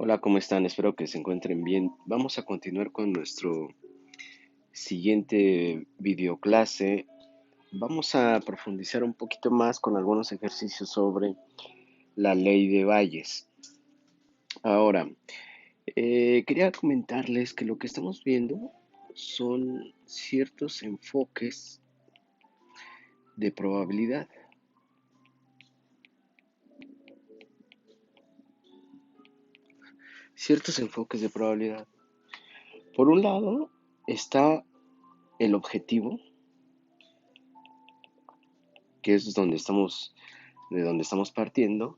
Hola, ¿cómo están? Espero que se encuentren bien. Vamos a continuar con nuestro siguiente videoclase. Vamos a profundizar un poquito más con algunos ejercicios sobre la ley de Bayes. Ahora, quería comentarles que lo que estamos viendo son ciertos enfoques de probabilidad. Ciertos enfoques de probabilidad. Por un lado está el objetivo, que es de donde estamos partiendo,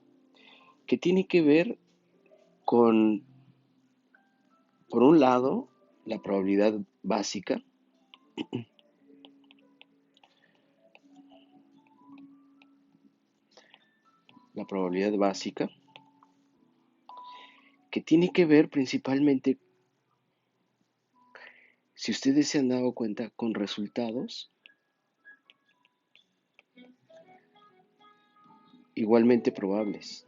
que tiene que ver con, por un lado, la probabilidad básica, la probabilidad básica, que tiene que ver principalmente, si ustedes se han dado cuenta, con resultados igualmente probables.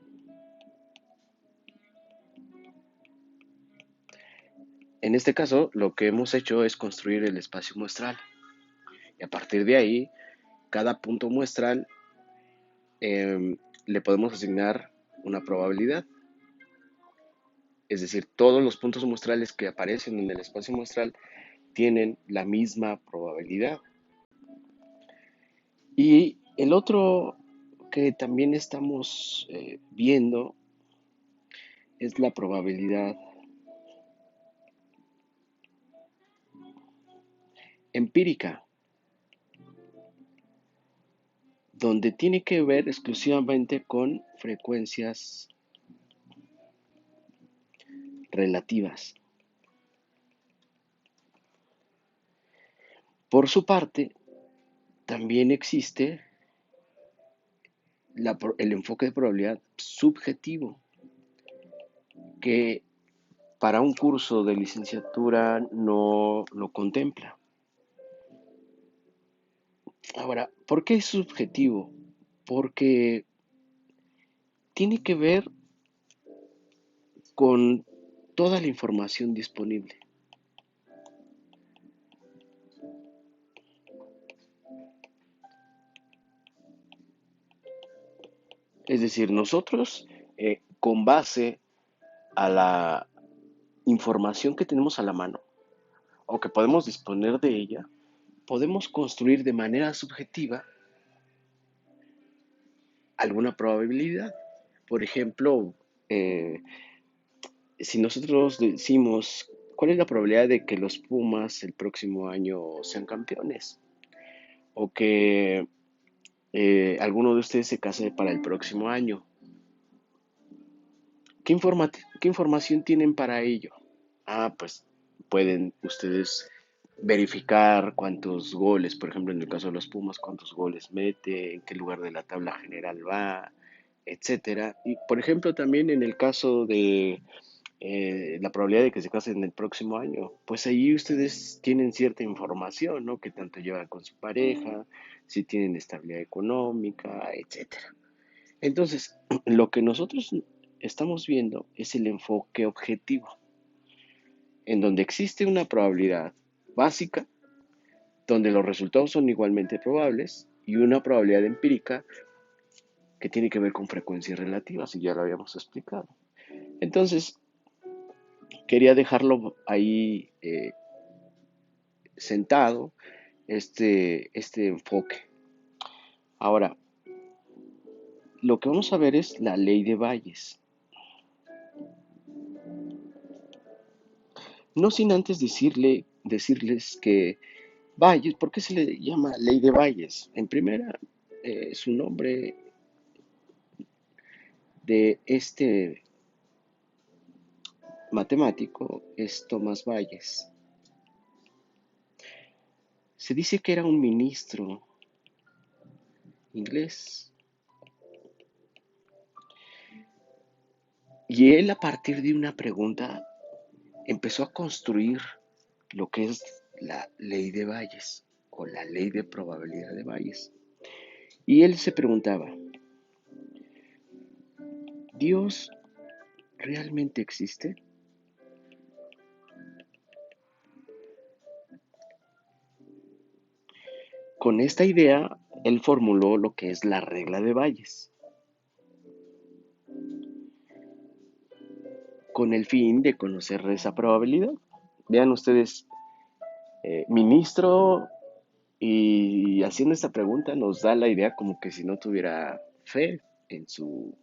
En este caso, lo que hemos hecho es construir el espacio muestral. Y a partir de ahí, cada punto muestral le podemos asignar una probabilidad. Es decir, todos los puntos muestrales que aparecen en el espacio muestral tienen la misma probabilidad. Y el otro que también estamos viendo es la probabilidad empírica, donde tiene que ver exclusivamente con frecuencias relativas. Por su parte, también existe el enfoque de probabilidad subjetivo, que para un curso de licenciatura no lo contempla. Ahora, ¿por qué es subjetivo? Porque tiene que ver con toda la información disponible. Es decir, nosotros, con base a la información que tenemos a la mano o que podemos disponer de ella, podemos construir de manera subjetiva alguna probabilidad. Por ejemplo, eh, si nosotros decimos, ¿cuál es la probabilidad de que los Pumas el próximo año sean campeones? O que alguno de ustedes se case para el próximo año. ¿Qué información tienen para ello? Pues pueden ustedes verificar cuántos goles, por ejemplo, en el caso de los Pumas, cuántos goles mete, en qué lugar de la tabla general va, etcétera. Y por ejemplo, también en el caso de la probabilidad de que se casen el próximo año, pues ahí ustedes tienen cierta información, ¿no? Que tanto llevan con su pareja, si tienen estabilidad económica, etcétera. Entonces, lo que nosotros estamos viendo es el enfoque objetivo, en donde existe una probabilidad básica, donde los resultados son igualmente probables, y una probabilidad empírica que tiene que ver con frecuencias relativas, y ya lo habíamos explicado. Entonces, quería dejarlo ahí sentado, este enfoque. Ahora, lo que vamos a ver es la ley de Bayes. No sin antes decirles que Bayes, ¿por qué se le llama ley de Bayes? En primera, su nombre de este matemático es Tomás Bayes. Se dice que era un ministro inglés y él, a partir de una pregunta, empezó a construir lo que es la ley de Bayes o la ley de probabilidad de Bayes. Y él se preguntaba, ¿Dios realmente existe? Con esta idea, él formuló lo que es la regla de Bayes, con el fin de conocer esa probabilidad. Vean ustedes, ministro, y haciendo esta pregunta nos da la idea como que si no tuviera fe en su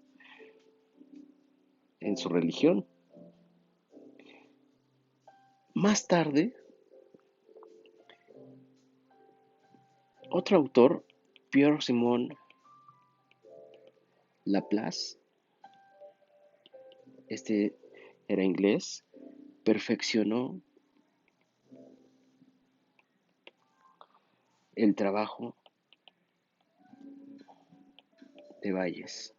religión. Más tarde, otro autor, Pierre-Simon Laplace, este era inglés, perfeccionó el trabajo de Bayes.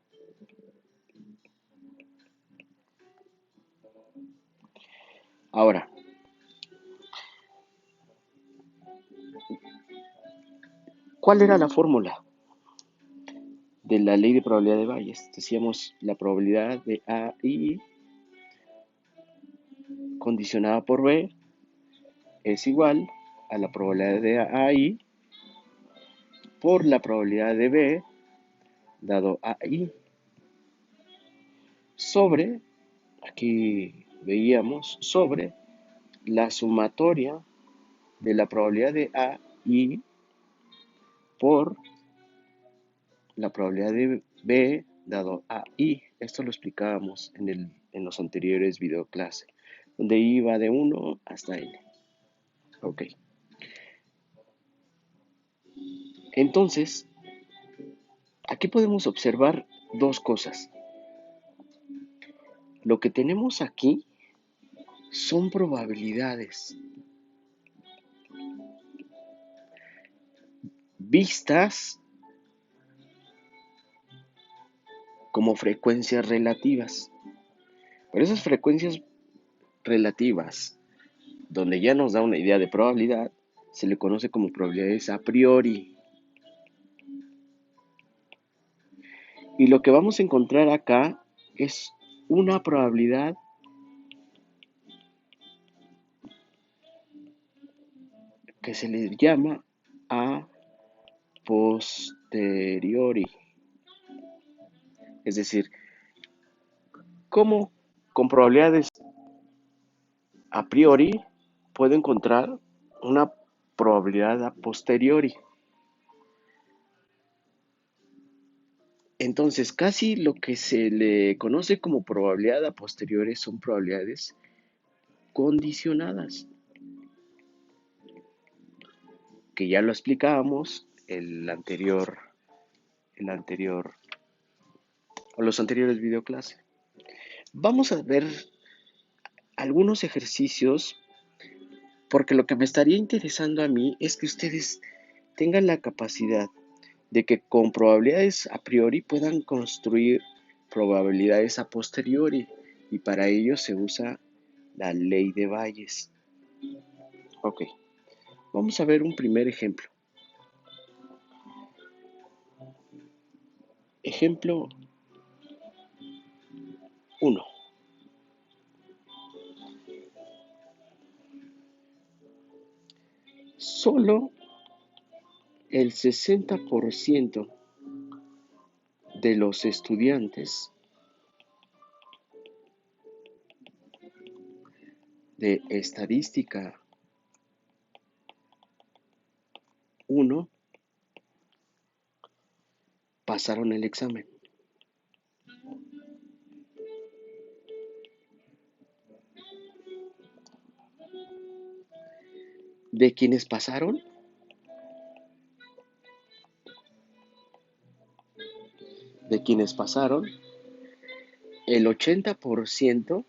Ahora, ¿cuál era la fórmula de la ley de probabilidad de Bayes? Decíamos la probabilidad de A y condicionada por B es igual a la probabilidad de AI por la probabilidad de B dado AI sobre, aquí veíamos, sobre la sumatoria de la probabilidad de AI por la probabilidad de B dado AI. Esto lo explicábamos en los anteriores videoclases, donde I va de 1 hasta N. Ok. Entonces, aquí podemos observar dos cosas. Lo que tenemos aquí son probabilidades vistas como frecuencias relativas. Pero esas frecuencias relativas, donde ya nos da una idea de probabilidad, se le conoce como probabilidades a priori. Y lo que vamos a encontrar acá es una probabilidad que se le llama a posteriori. Es decir, ¿cómo con probabilidades a priori puedo encontrar una probabilidad a posteriori? Entonces, casi lo que se le conoce como probabilidad a posteriori son probabilidades condicionadas, que ya lo explicábamos el anterior o los anteriores videoclases. Vamos a ver algunos ejercicios porque lo que me estaría interesando a mí es que ustedes tengan la capacidad de que con probabilidades a priori puedan construir probabilidades a posteriori y para ello se usa la ley de Bayes. Ok, vamos a ver un primer ejemplo. Ejemplo 1. Solo el 60% de los estudiantes de estadística 1 pasaron el examen. De quienes pasaron, el 80%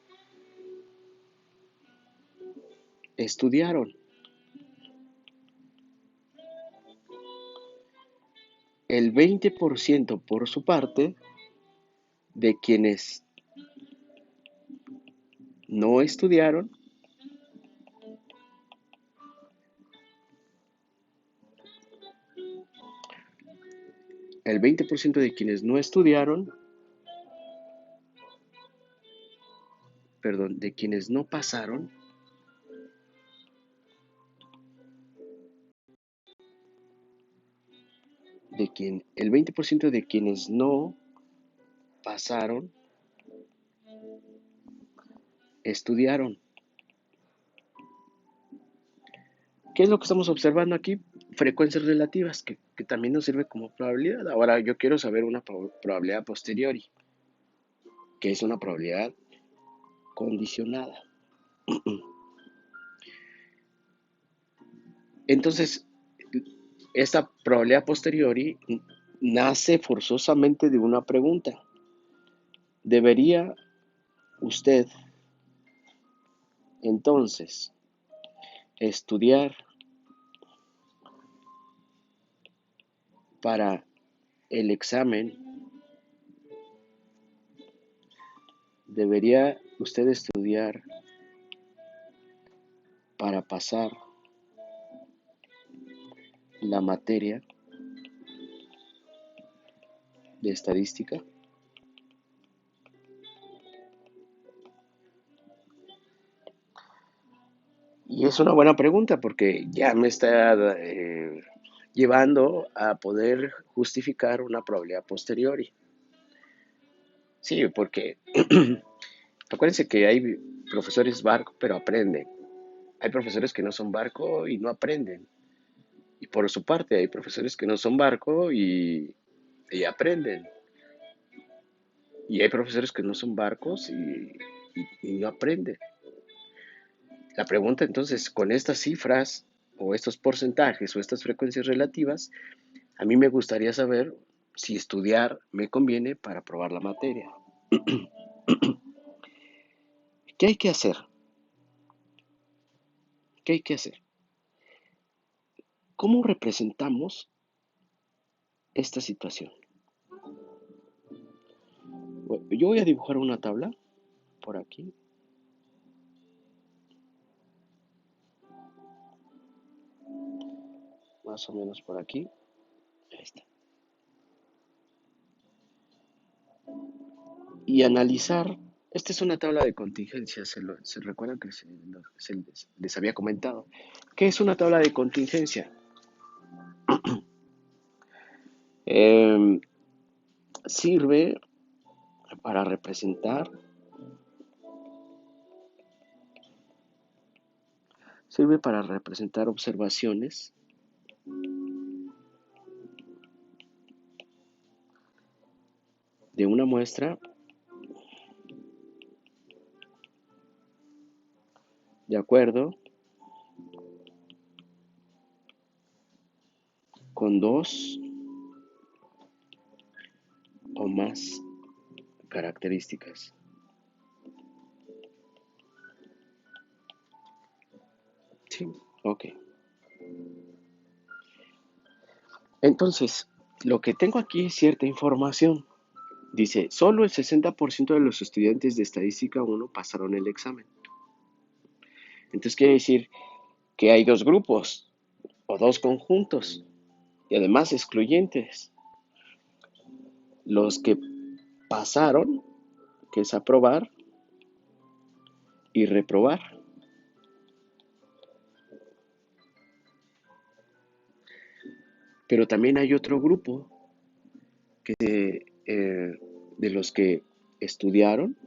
estudiaron. El 20% por su parte de quienes no estudiaron, el 20% de quienes no estudiaron perdón, de quienes no pasaron, el 20% de quienes no pasaron, estudiaron. ¿Qué es lo que estamos observando aquí? Frecuencias relativas, que también nos sirve como probabilidad. Ahora yo quiero saber una probabilidad posteriori, que es una probabilidad condicionada. Entonces, esta probabilidad posteriori nace forzosamente de una pregunta. ¿Debería usted entonces estudiar para el examen? ¿Debería usted estudiar para pasar la materia de estadística? Y es una buena pregunta porque ya me está llevando a poder justificar una probabilidad posteriori. Sí, porque acuérdense que hay profesores barco, pero aprenden. Hay profesores que no son barco y no aprenden. Y por su parte, hay profesores que no son barco y aprenden. Y hay profesores que no son barcos y no aprenden. La pregunta entonces, con estas cifras o estos porcentajes o estas frecuencias relativas, a mí me gustaría saber si estudiar me conviene para aprobar la materia. ¿Qué hay que hacer? ¿Qué hay que hacer? ¿Cómo representamos esta situación? Bueno, yo voy a dibujar una tabla por aquí. Más o menos por aquí. Ahí está. Y analizar. Esta es una tabla de contingencia. Se recuerdan que les había comentado. ¿Qué es una tabla de contingencia? Em, Sirve para representar. Sirve para representar observaciones de una muestra de acuerdo con dos o más características. Sí, ok. Entonces, lo que tengo aquí es cierta información. Dice, solo el 60% de los estudiantes de Estadística 1 pasaron el examen. Entonces quiere decir que hay dos grupos o dos conjuntos y además excluyentes. Los que pasaron, que es aprobar, y reprobar. Pero también hay otro grupo de los que estudiaron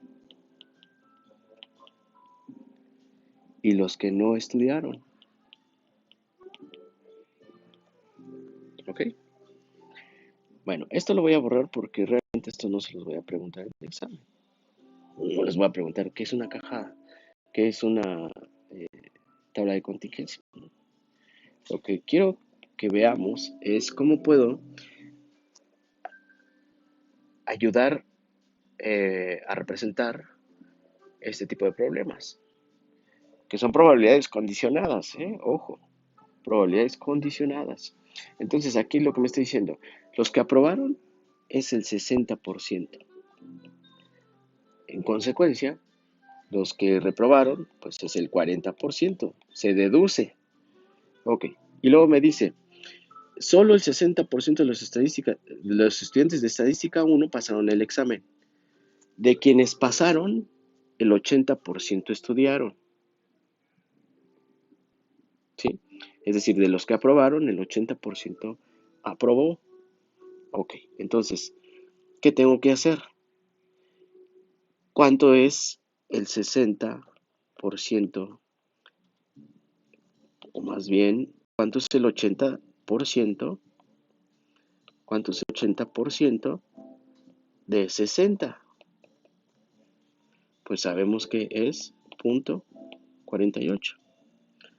y los que no estudiaron. ¿Ok? Bueno, esto lo voy a borrar porque realmente esto no se los voy a preguntar en el examen. No les voy a preguntar qué es una cajada, qué es una tabla de contingencia. Lo que quiero que veamos es cómo puedo ayudar a representar este tipo de problemas, que son probabilidades condicionadas, ojo, probabilidades condicionadas. Entonces aquí lo que me está diciendo, los que aprobaron es el 60%. En consecuencia, los que reprobaron, pues es el 40%. Se deduce. Ok. Y luego me dice, solo el 60% de los estudiantes de estadística 1 pasaron el examen. De quienes pasaron, el 80% estudiaron, ¿sí? Es decir, de los que aprobaron, el 80% aprobó. Ok, entonces, ¿qué tengo que hacer? ¿Cuánto es el 60%? O más bien, ¿cuánto es el 80%? ¿Cuánto es el 80% de 60? Pues sabemos que es 0.48.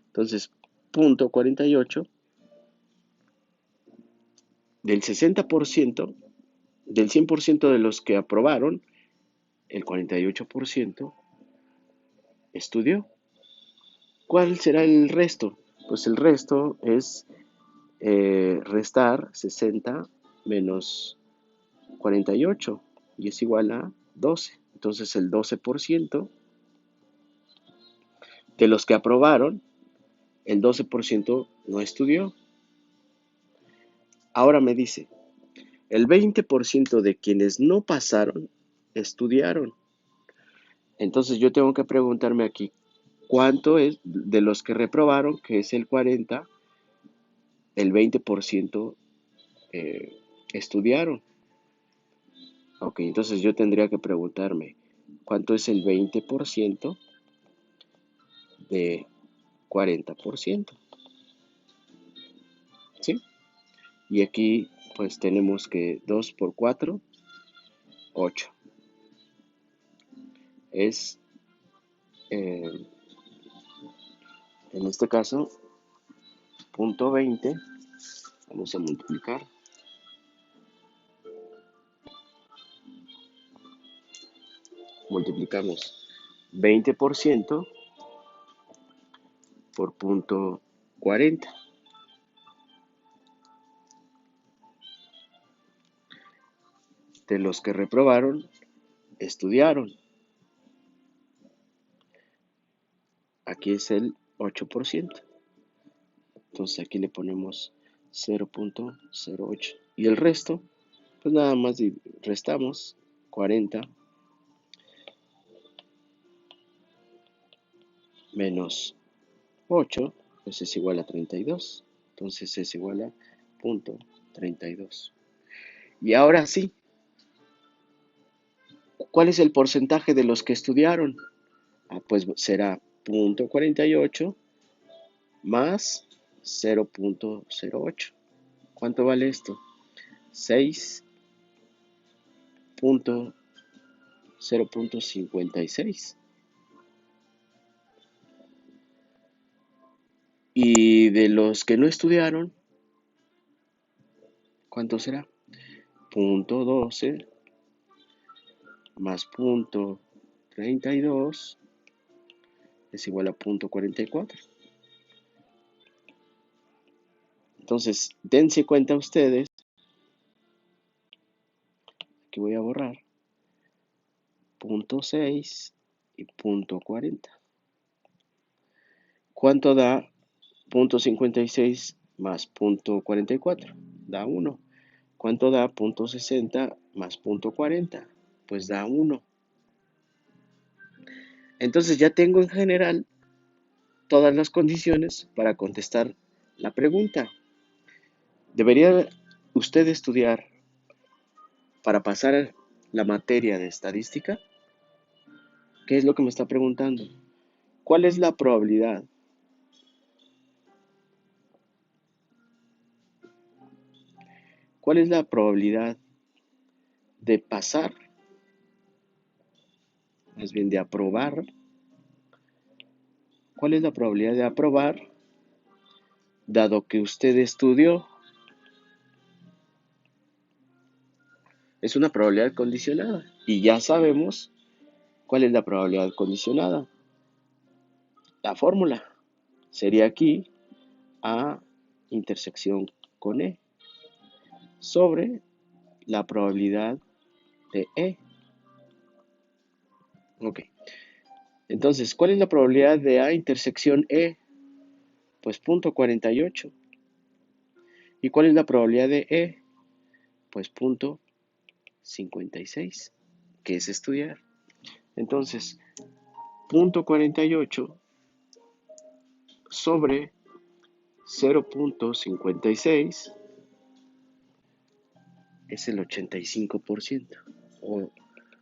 Entonces, 0.48 del 60%, del 100% de los que aprobaron, el 48% estudió. ¿Cuál será el resto? Pues el resto es restar 60 menos 48 y es igual a 12. Entonces el 12% de los que aprobaron, el 12% no estudió. Ahora me dice, el 20% de quienes no pasaron estudiaron. Entonces yo tengo que preguntarme aquí, ¿cuánto es de los que reprobaron, que es el 40, el 20% estudiaron? Ok, entonces yo tendría que preguntarme, ¿cuánto es el 20% de 40%? ¿Sí? Y aquí pues tenemos que 2 por 4, 8. Es, eh, en este caso, 0.20. Vamos a multiplicar. Multiplicamos 20% por 0.40. De los que reprobaron, estudiaron. Aquí es el 8%. Entonces aquí le ponemos 0.08. Y el resto, pues nada más restamos 40 menos 8, pues es igual a 32. Entonces es igual a 0.32. Y ahora sí, ¿cuál es el porcentaje de los que estudiaron? Pues será 0.48 más 0.08. ¿Cuánto vale esto? 0.56. Y de los que no estudiaron, ¿cuánto será? 0.12 más 0.32 es igual a 0.44. Entonces, dense cuenta ustedes, que voy a borrar 0.6 y 0.40. ¿Cuánto da 0.56 más 0.44? Da 1. ¿Cuánto da 0.60 más 0.40? Pues da 1. Entonces ya tengo en general todas las condiciones para contestar la pregunta. ¿Debería usted estudiar para pasar la materia de estadística? ¿Qué es lo que me está preguntando? ¿Cuál es la probabilidad? ¿Cuál es la probabilidad de pasar, más bien de aprobar? ¿Cuál es la probabilidad de aprobar dado que usted estudió? Es una probabilidad condicionada y ya sabemos cuál es la probabilidad condicionada. La fórmula sería aquí A intersección con E sobre la probabilidad de E. Ok. Entonces, ¿cuál es la probabilidad de A intersección E? Pues 0.48. ¿Y cuál es la probabilidad de E? Pues 0.56, que es estudiar. Entonces, .48 sobre 0.56 es el 85% o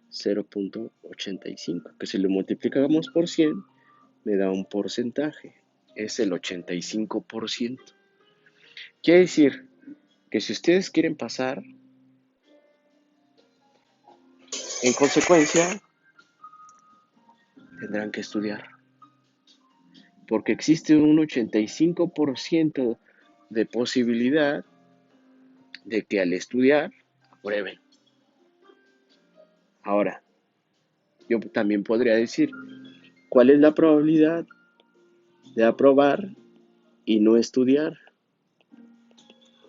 0.85, que si lo multiplicamos por 100 me da un porcentaje, es el 85%. Quiere decir que si ustedes quieren pasar, en consecuencia tendrán que estudiar, porque existe un 85% de posibilidad de que al estudiar aprueben. Ahora, yo también podría decir, ¿cuál es la probabilidad de aprobar y no estudiar?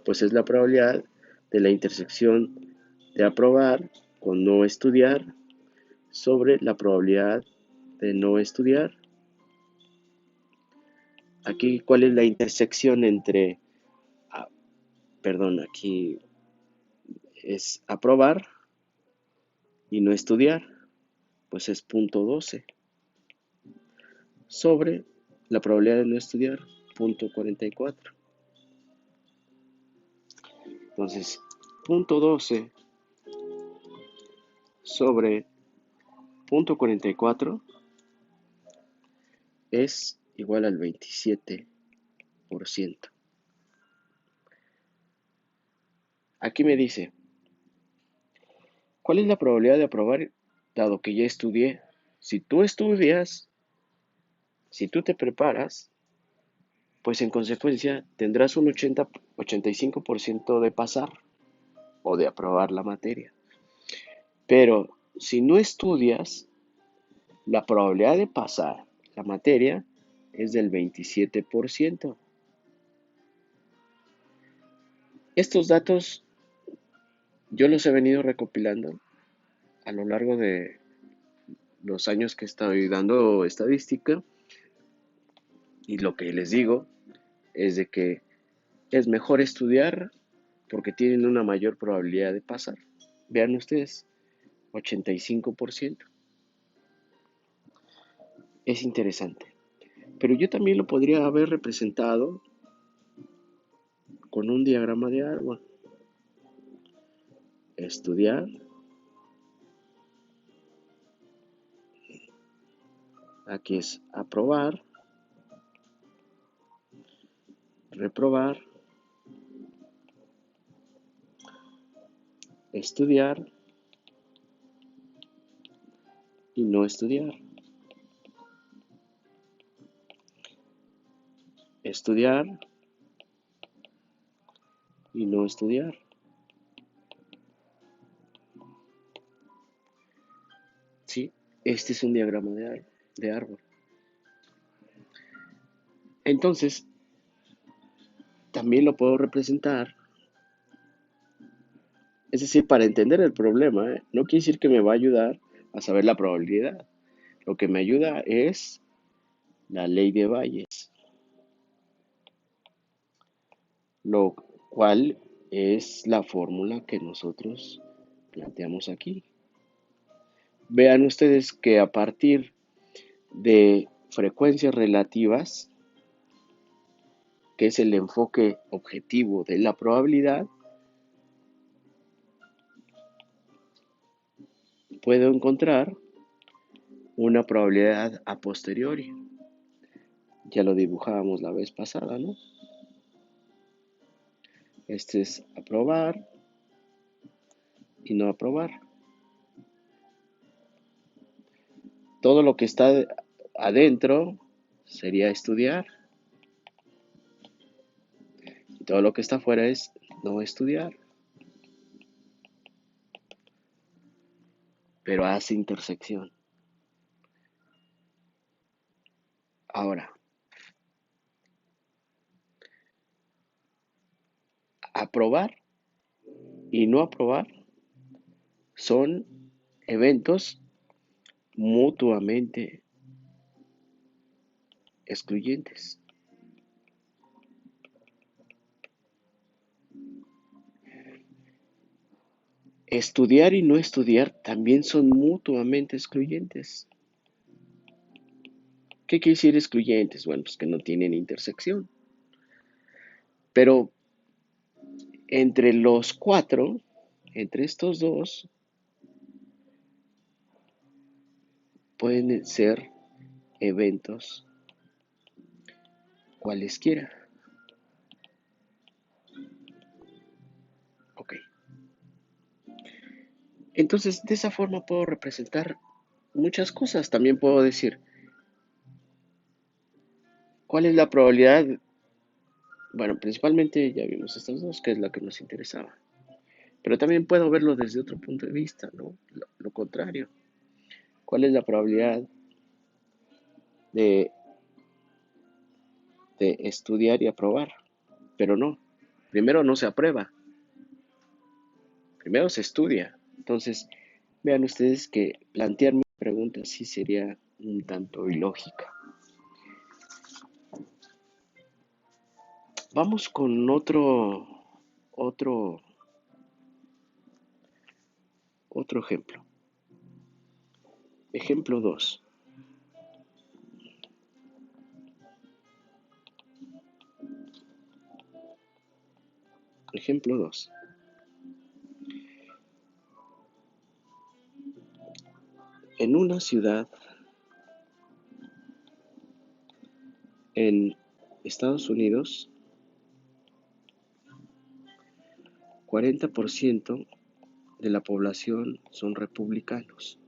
Pues es la probabilidad de la intersección de aprobar con no estudiar sobre la probabilidad de no estudiar. Aquí, ¿cuál es la intersección entre, aquí es aprobar y no estudiar? Pues es .12 sobre la probabilidad de no estudiar, .44. Entonces, .12 sobre .44 es igual al 27%. Aquí me dice, ¿cuál es la probabilidad de aprobar dado que ya estudié? Si tú estudias, si tú te preparas, pues en consecuencia tendrás un 85% de pasar o de aprobar la materia. Pero si no estudias, la probabilidad de pasar la materia es del 27%. Estos datos yo los he venido recopilando a lo largo de los años que estoy dando estadística, y lo que les digo es de que es mejor estudiar porque tienen una mayor probabilidad de pasar. Vean ustedes, 85%. Es interesante. Pero yo también lo podría haber representado con un diagrama de árbol. Estudiar, aquí es aprobar, reprobar, estudiar y no estudiar. Estudiar y no estudiar. ¿Sí? Este es un diagrama de árbol. Entonces, también lo puedo representar, es decir, para entender el problema, no quiere decir que me va a ayudar a saber la probabilidad. Lo que me ayuda es la ley de Bayes, lo cual es la fórmula que nosotros planteamos aquí. Vean ustedes que a partir de frecuencias relativas, que es el enfoque objetivo de la probabilidad, puedo encontrar una probabilidad a posteriori. Ya lo dibujábamos la vez pasada, ¿no? Este es aprobar y no aprobar. Todo lo que está adentro sería estudiar. Y todo lo que está afuera es no estudiar. Pero hace intersección. Ahora, aprobar y no aprobar son eventos mutuamente excluyentes. Estudiar y no estudiar también son mutuamente excluyentes. ¿Qué quiere decir excluyentes? Bueno, pues que no tienen intersección. Pero entre los cuatro, entre estos dos, pueden ser eventos cualesquiera. Ok. Entonces, de esa forma puedo representar muchas cosas. También puedo decir, ¿cuál es la probabilidad? Bueno, principalmente ya vimos estas dos, que es la que nos interesaba. Pero también puedo verlo desde otro punto de vista, ¿no? Lo contrario. ¿Cuál es la probabilidad de, de estudiar y aprobar? Pero no. Primero no se aprueba, primero se estudia. Entonces, vean ustedes que plantearme preguntas sí sería un tanto ilógica. Vamos con otro, otro ejemplo. Ejemplo 2. Ejemplo 2. En una ciudad en Estados Unidos, 40% de la población son republicanos.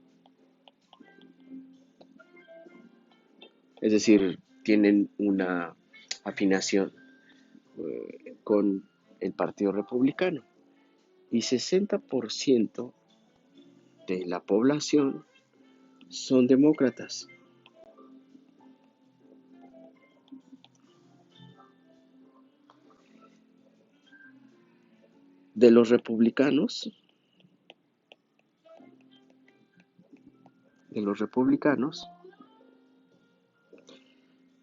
Es decir, tienen una afinación con el Partido Republicano. Y 60% de la población son demócratas. De los republicanos, de los republicanos,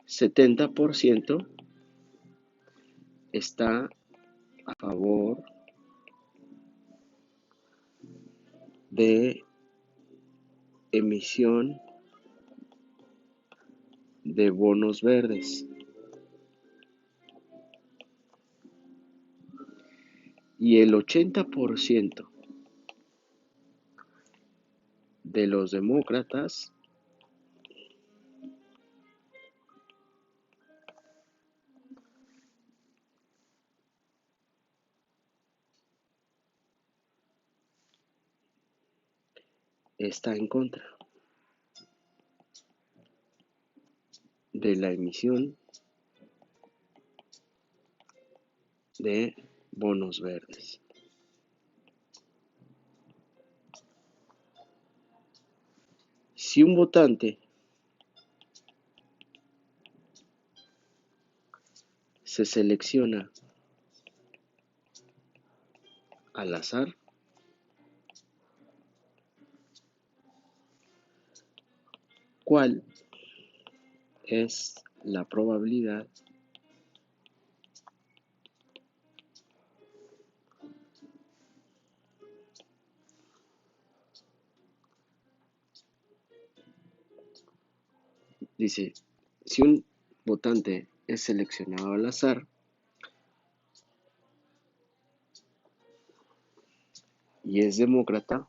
70% está a favor de emisión de bonos verdes y el 80% de los demócratas está en contra de la emisión de bonos verdes. Si un votante se selecciona al azar, ¿cuál es la probabilidad Dice, si un votante es seleccionado al azar y es demócrata,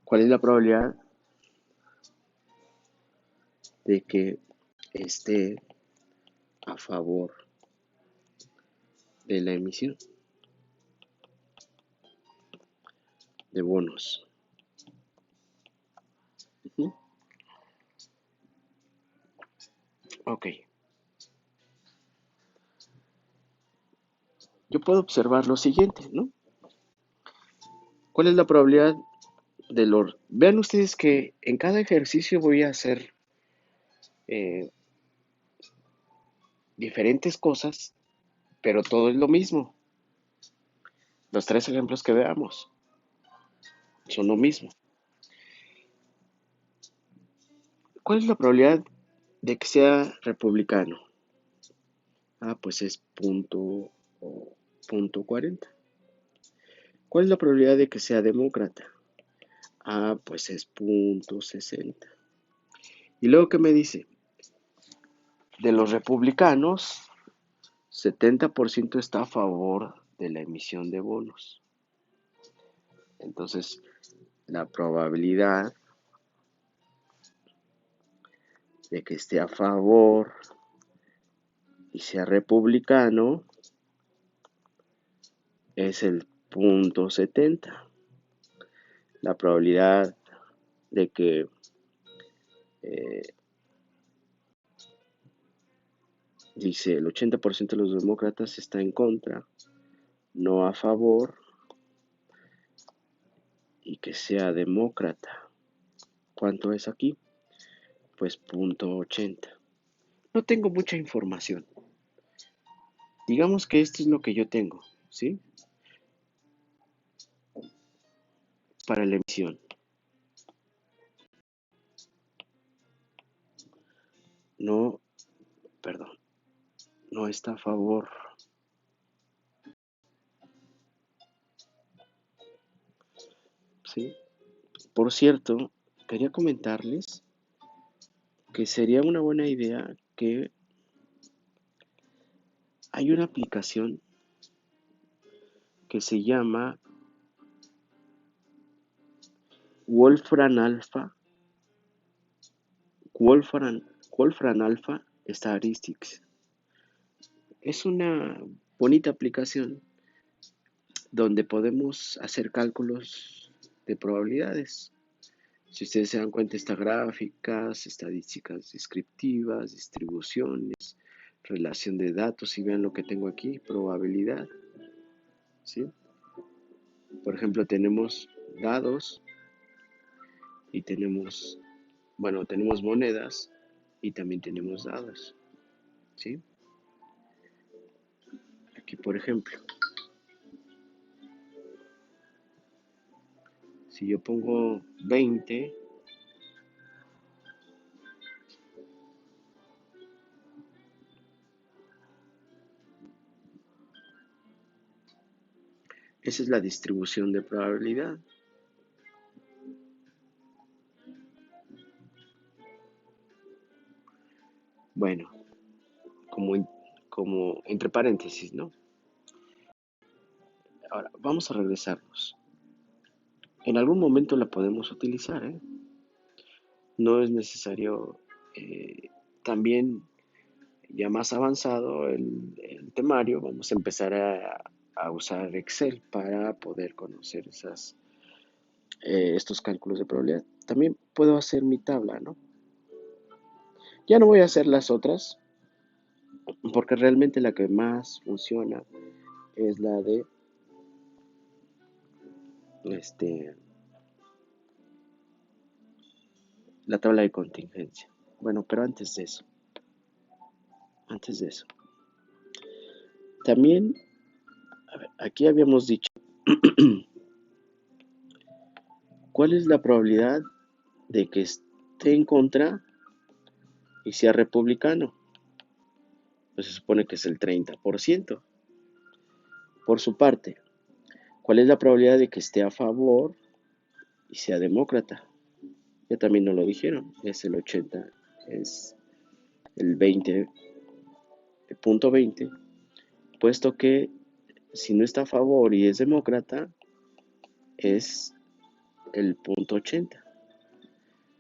¿cuál es la probabilidad de que esté a favor de la emisión de bonos? Ujú. Ok, yo puedo observar lo siguiente, ¿no? ¿Cuál es la probabilidad de los... Vean ustedes que en cada ejercicio voy a hacer eh, diferentes cosas, pero todo es lo mismo. Los tres ejemplos que veamos son lo mismo. ¿Cuál es la probabilidad de que sea republicano? Ah, pues es punto 40. ¿Cuál es la probabilidad de que sea demócrata? Ah, pues es 0.60. Y luego, ¿qué me dice? De los republicanos, 70% está a favor de la emisión de bonos. Entonces, la probabilidad de que esté a favor y sea republicano es el 0.70. La probabilidad de que eh, dice el 80% de los demócratas está en contra, no a favor, y que sea demócrata. ¿Cuánto es aquí? Pues 0.80. No tengo mucha información. Digamos que esto es lo que yo tengo, ¿sí? Para la emisión. No, perdón, no está a favor, ¿sí? Por cierto, quería comentarles que sería una buena idea que hay una aplicación que se llama Wolfram Alpha, Wolfram, Wolfram Alpha Statistics. Es una bonita aplicación donde podemos hacer cálculos de probabilidades. Si ustedes se dan cuenta, está gráficas, estadísticas descriptivas, distribuciones, relación de datos, y vean lo que tengo aquí, probabilidad, ¿sí? Por ejemplo, tenemos dados y tenemos, bueno, tenemos monedas y también tenemos dados, ¿sí? Aquí, por ejemplo, si yo pongo 20, esa es la distribución de probabilidad. Bueno, como, como entre paréntesis, ¿no? Ahora, vamos a regresarnos. En algún momento la podemos utilizar, ¿eh? No es necesario. También, ya más avanzado el temario, vamos a empezar a usar Excel para poder conocer estos cálculos de probabilidad. También puedo hacer mi tabla, ¿no? Ya no voy a hacer las otras, porque realmente la que más funciona es la de este, la tabla de contingencia. Bueno, pero antes de eso, también, a ver, aquí habíamos dicho, ¿cuál es la probabilidad de que esté en contra y sea republicano? Pues se supone que es el 30%. Por su parte, ¿cuál es la probabilidad de que esté a favor y sea demócrata? Ya también nos lo dijeron, es el 80, es el 20.20, puesto que si no está a favor y es demócrata, es el 0.80.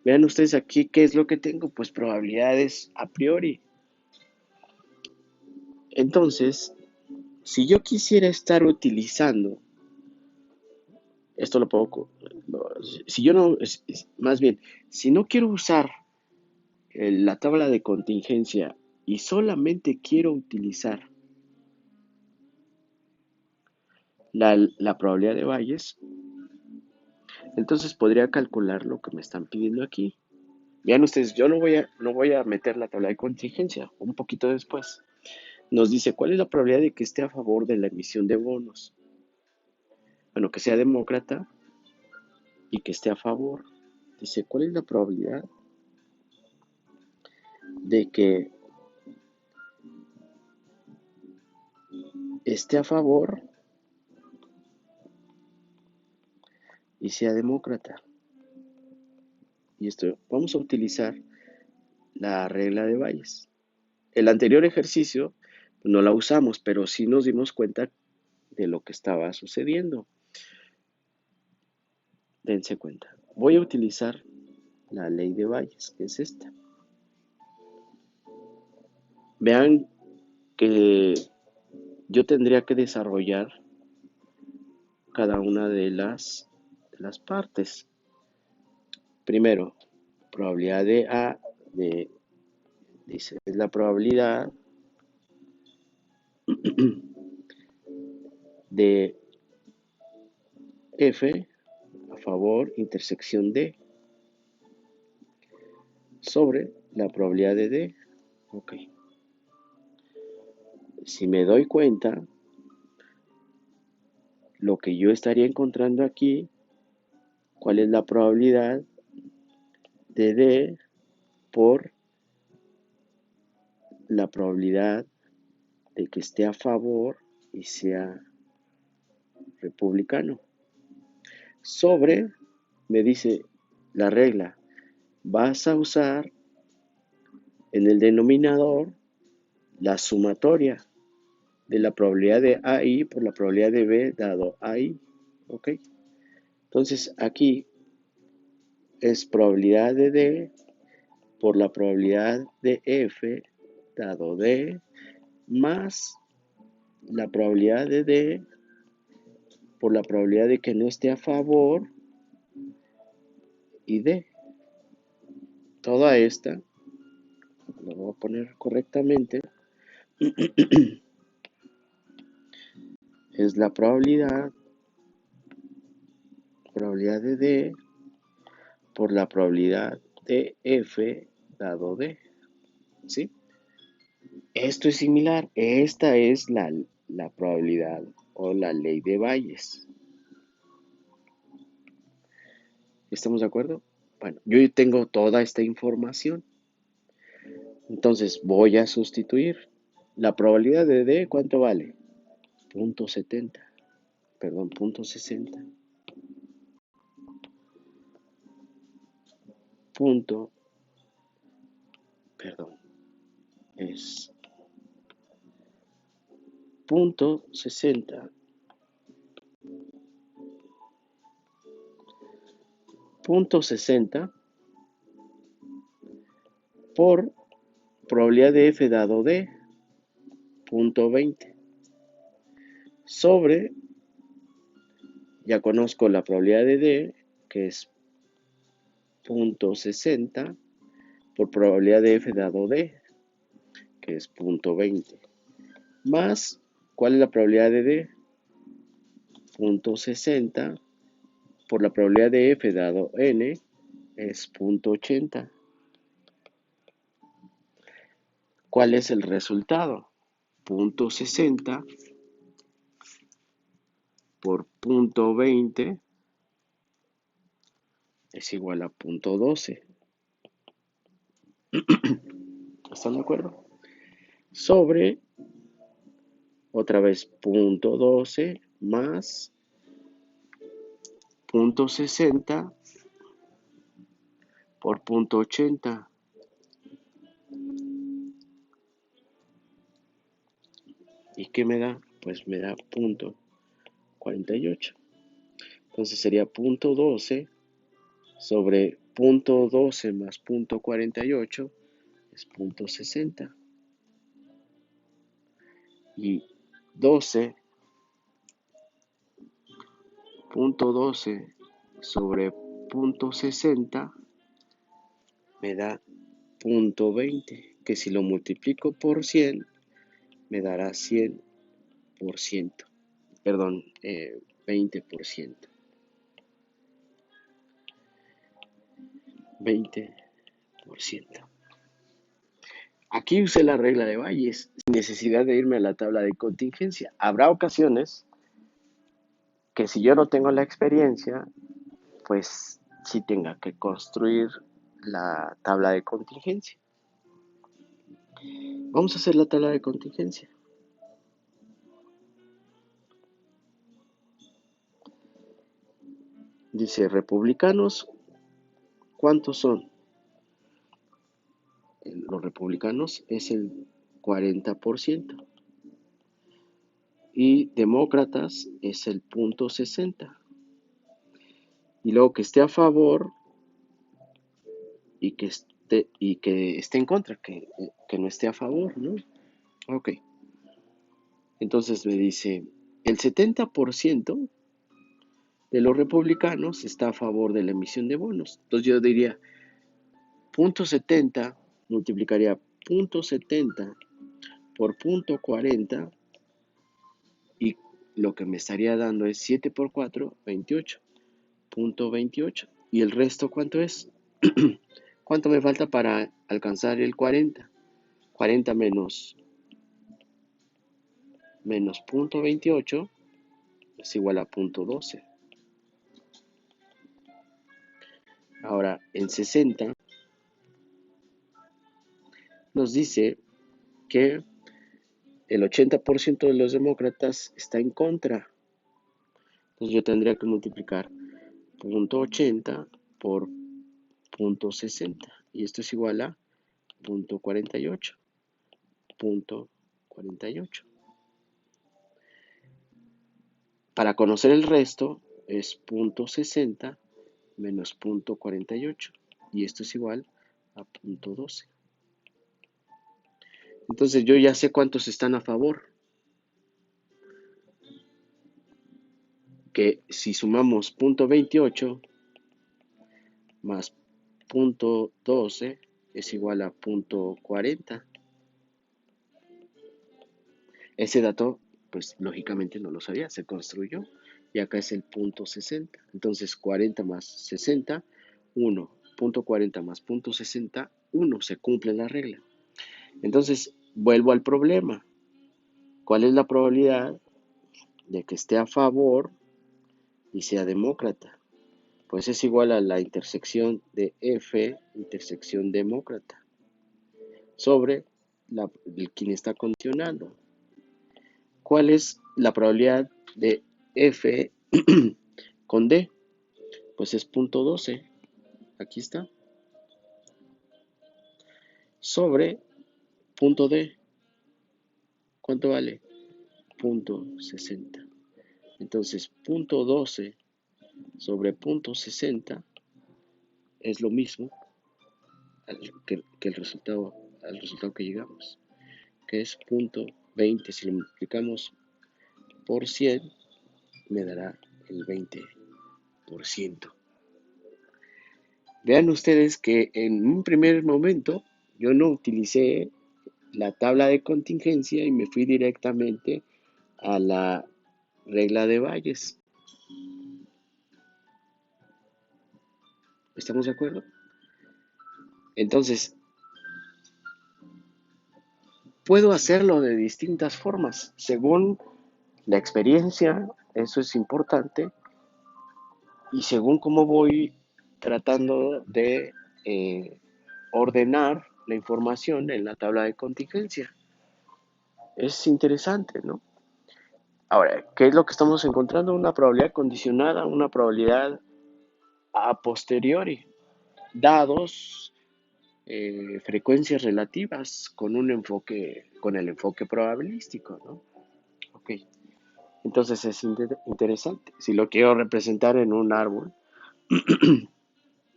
Vean ustedes aquí qué es lo que tengo, pues probabilidades a priori. Entonces, si yo quisiera estar utilizando, esto lo puedo, si yo no, más bien, si no quiero usar la tabla de contingencia y solamente quiero utilizar la probabilidad de Bayes, entonces podría calcular lo que me están pidiendo aquí. Vean ustedes, yo no voy a meter la tabla de contingencia, un poquito después. Nos dice, ¿cuál es la probabilidad de que esté a favor de la emisión de bonos? Bueno, que sea demócrata y que esté a favor. Dice, ¿cuál es la probabilidad de que esté a favor y sea demócrata. Y esto, vamos a utilizar la regla de Bayes. El anterior ejercicio no la usamos, pero sí nos dimos cuenta de lo que estaba sucediendo. Dense cuenta. Voy a utilizar la ley de Bayes, que es esta. Vean que yo tendría que desarrollar cada una de las partes. Primero, probabilidad de A, dice, es la probabilidad de F a favor intersección D sobre la probabilidad de D. Ok. Si me doy cuenta, lo que yo estaría encontrando aquí, ¿cuál es la probabilidad de D por la probabilidad de que esté a favor y sea republicano? Sobre, me dice la regla, vas a usar en el denominador la sumatoria de la probabilidad de AI por la probabilidad de B dado AI. ¿Ok? Entonces aquí es probabilidad de D por la probabilidad de F dado D más la probabilidad de D por la probabilidad de que no esté a favor y D. Toda esta, lo voy a poner correctamente, es la probabilidad de D por la probabilidad de F dado D. ¿Sí? Esto es similar. Esta es la probabilidad o la ley de Bayes. ¿Estamos de acuerdo? Bueno, yo tengo toda esta información. Entonces voy a sustituir. La probabilidad de D, ¿cuánto vale? 0.70. Perdón, 0.60. Punto, perdón, es 0.60. 0.60 por probabilidad de F dado D, 0.20. Sobre, ya conozco la probabilidad de D, que es 0.60 por probabilidad de F dado D, que es 0.20. Más, ¿cuál es la probabilidad de D? 0.60 por la probabilidad de F dado N, es 0.80. ¿Cuál es el resultado? 0.60 por 0.20 es igual a 0.12. ¿Están de acuerdo? Sobre, otra vez, 0.12 más 0.60 por 0.80. ¿Y qué me da? Pues me da 0.48. Entonces sería 0.12 sobre 0.12 más 0.48 es 0.60. Y 12.12 sobre 0.60 me da 0.20, que si lo multiplico por 100 me dará 100%. Perdón, 20%. 20%. Aquí usé la regla de Bayes, sin necesidad de irme a la tabla de contingencia. Habrá ocasiones que si yo no tengo la experiencia, pues sí tenga que construir la tabla de contingencia. Vamos a hacer la tabla de contingencia. Dice, republicanos, ¿cuántos son? Los republicanos es el 40% y demócratas es el 0,60. Y luego que esté a favor y que esté en contra, que no esté a favor, ¿no? Ok, entonces me dice, el 70% de los republicanos está a favor de la emisión de bonos. Entonces yo diría, 0,70 multiplicaría 0,70 por 0,40 y lo que me estaría dando es 7 por 4, 28, 0,28. ¿Y el resto cuánto es? ¿Cuánto me falta para alcanzar el 40? 40 menos 0,28 es igual a 0,12. Ahora, en 60 nos dice que el 80% de los demócratas está en contra. Entonces yo tendría que multiplicar 0,80 por 0,60. Y esto es igual a 0,48. 0,48. Para conocer el resto es 0,60 menos 0,48. Y esto es igual a 0,12. Entonces yo ya sé cuántos están a favor. Que si sumamos 0,28 más 0,12 es igual a 0,40. Ese dato, pues lógicamente no lo sabía, se construyó y acá es el 0,60. Entonces 40 más 60, 1. 0,40 más 0,60, 1. Se cumple la regla. Entonces vuelvo al problema. ¿Cuál es la probabilidad de que esté a favor y sea demócrata? Pues es igual a la intersección de F, intersección demócrata, sobre quien está condicionando. ¿Cuál es la probabilidad de F con D? Pues es 0,12. Aquí está. Sobre punto D. ¿Cuánto vale? 0,60. Entonces, 0,12 sobre 0,60 es lo mismo que al resultado que llegamos, que es 0,20. Si lo multiplicamos por 100, me dará el 20%. Vean ustedes que en un primer momento yo no utilicé la tabla de contingencia y me fui directamente a la regla de Bayes. ¿Estamos de acuerdo? Entonces, puedo hacerlo de distintas formas, según la experiencia, eso es importante, y según cómo voy tratando de ordenar la información en la tabla de contingencia. Es interesante, ¿no? Ahora, ¿qué es lo que estamos encontrando? Una probabilidad condicionada, una probabilidad a posteriori, dados frecuencias relativas con con el enfoque probabilístico, ¿no? Ok, entonces es interesante. Si lo quiero representar en un árbol,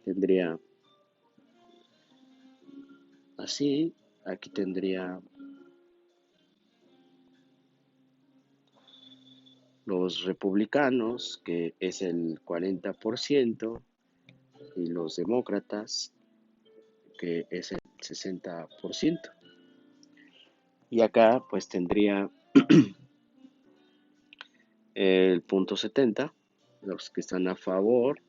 tendría así, aquí tendría los republicanos, que es el 40%, y los demócratas, que es el 60%. Y acá pues tendría el 0,70, los que están a favor,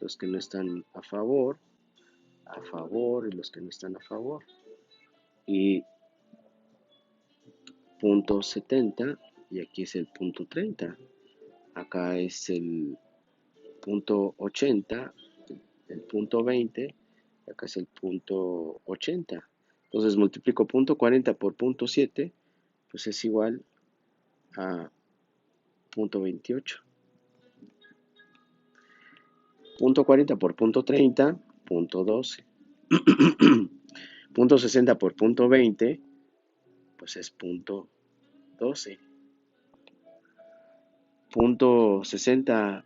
los que no están a favor y los que no están a favor. Y 0,70 y aquí es el 0,30. Acá es el 0,80, el 0,20, y acá es el 0,80. Entonces multiplico 0,40 por 0,7, pues es igual a 0,28. Punto 40 por punto 30, punto 12. Punto 60 por punto 20, pues es punto 12. Punto 60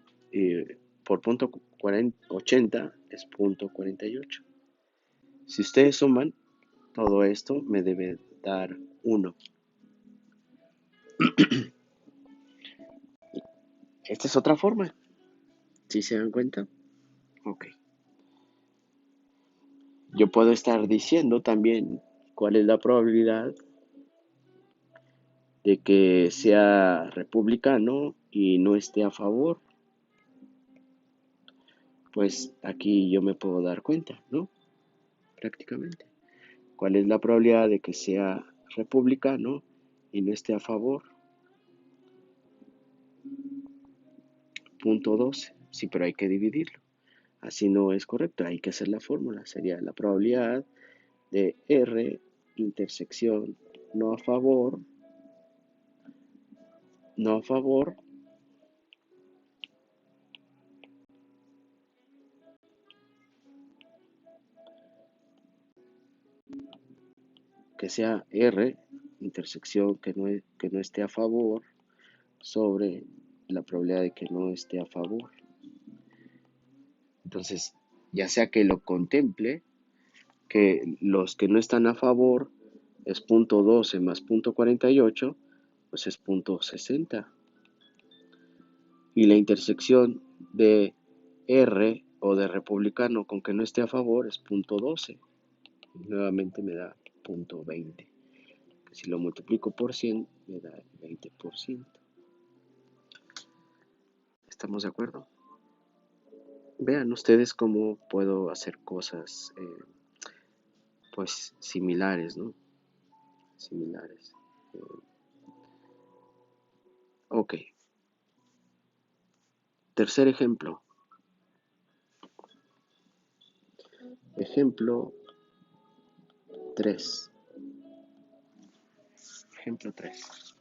por punto 80 es punto 48. Si ustedes suman todo esto, me debe dar 1. Esta es otra forma, ¿sí se dan cuenta? Ok. Yo puedo estar diciendo también cuál es la probabilidad de que sea republicano y no esté a favor. Pues aquí yo me puedo dar cuenta, ¿no? Prácticamente. ¿Cuál es la probabilidad de que sea republicano y no esté a favor? Punto 12. Sí, pero hay que dividirlo. Así no es correcto. Hay que hacer la fórmula. Sería la probabilidad de R intersección no a favor, no a favor, que sea R intersección que no esté a favor sobre la probabilidad de que no esté a favor. Entonces, ya sea que lo contemple, que los que no están a favor es punto 12 más punto 48, pues es punto 60. Y la intersección de R o de republicano con que no esté a favor es punto 12. Nuevamente me da punto 20. Que si lo multiplico por 100 me da 20%. ¿Estamos de acuerdo? Vean ustedes cómo puedo hacer cosas pues similares, ¿no? Similares. Eh, ok, tercer ejemplo. Ejemplo 3. Ejemplo 3.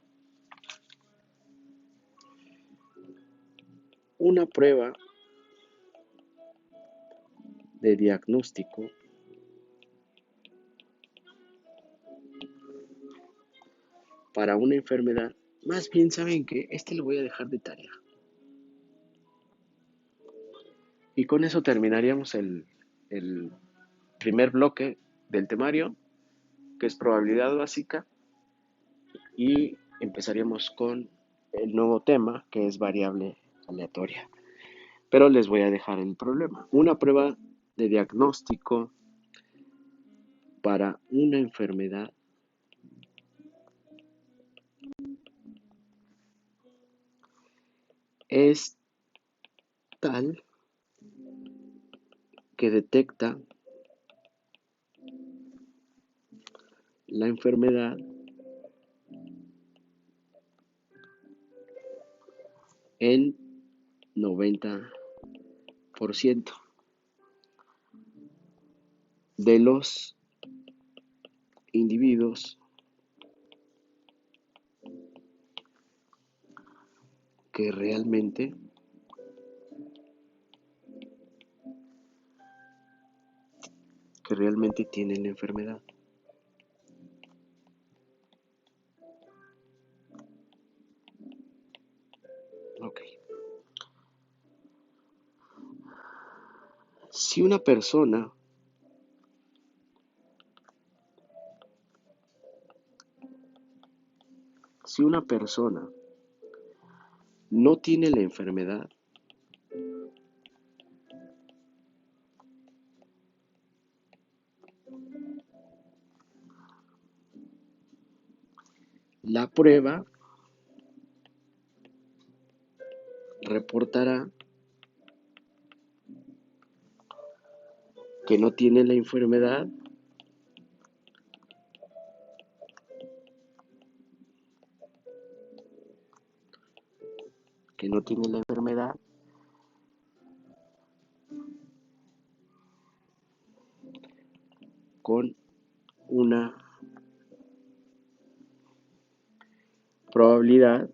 Una prueba de diagnóstico para una enfermedad. Más bien, ¿saben qué? Este lo voy a dejar de tarea. Y con eso terminaríamos el primer bloque del temario, que es probabilidad básica, y empezaríamos con el nuevo tema, que es variable aleatoria. Pero les voy a dejar el problema. Una prueba de diagnóstico para una enfermedad es tal que detecta la enfermedad en 90% de los individuos que realmente tienen la enfermedad. Ok. Si una persona si una persona no tiene la enfermedad, la prueba reportará que no tiene la enfermedad que no tiene la enfermedad con una probabilidad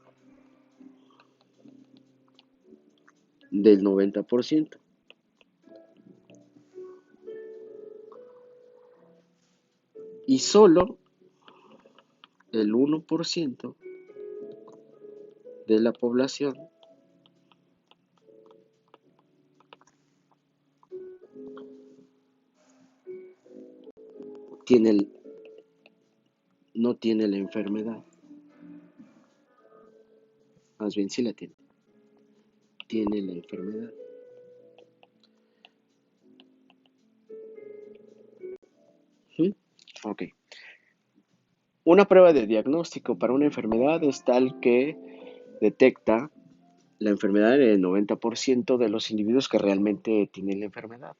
del 90%. y solo el 1% de la población tiene no tiene la enfermedad. Más bien sí la tiene. Tiene la enfermedad. ¿Mm? Ok. Una prueba de diagnóstico para una enfermedad es tal que detecta la enfermedad en el 90% de los individuos que realmente tienen la enfermedad.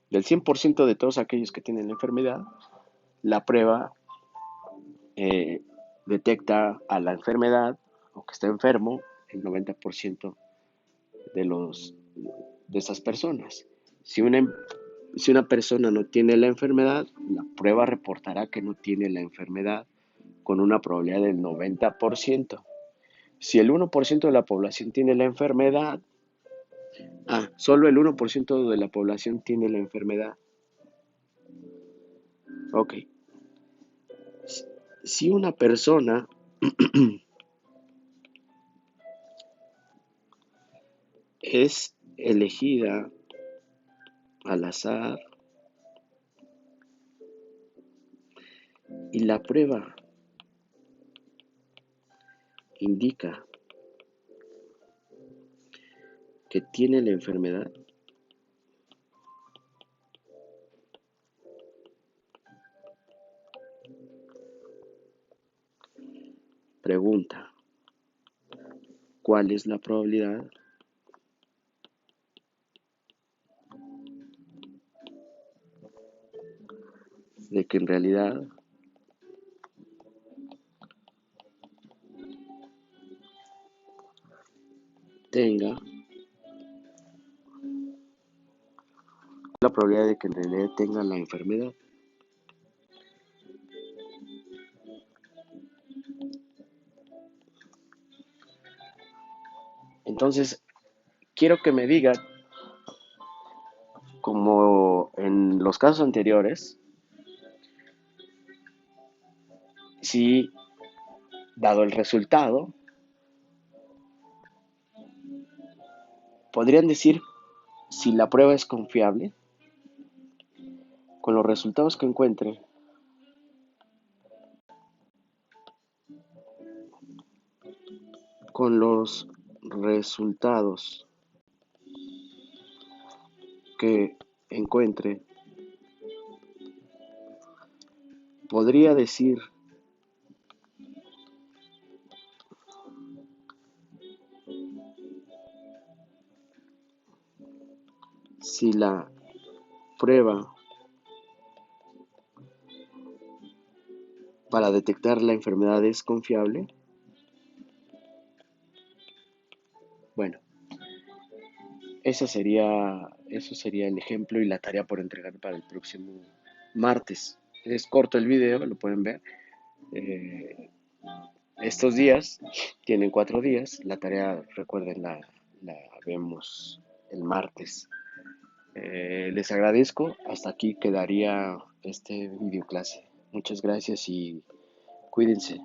Del 100% de todos aquellos que tienen la enfermedad, la prueba eh, detecta a la enfermedad o que está enfermo el 90% de de esas personas. Si si una persona no tiene la enfermedad, la prueba reportará que no tiene la enfermedad con una probabilidad del 90%. Si el 1% de la población tiene la enfermedad, solo el 1% de la población tiene la enfermedad. Ok. Si una persona es elegida al azar y la prueba indica que tiene la enfermedad, pregunta, ¿cuál es la probabilidad de que en realidad tenga, la probabilidad de que en realidad tenga la enfermedad? Entonces, quiero que me digan, como en los casos anteriores, si dado el resultado, podrían decir si la prueba es confiable con los resultados que encuentre, con los resultados que encuentre, podría decir si la prueba para detectar la enfermedad es confiable. Bueno, eso sería el ejemplo y la tarea por entregar para el próximo martes. Es corto el video, lo pueden ver. Eh, Estos días tienen 4 días. La tarea, recuerden, la vemos el martes. Les agradezco. Hasta aquí quedaría este video clase. Muchas gracias y cuídense.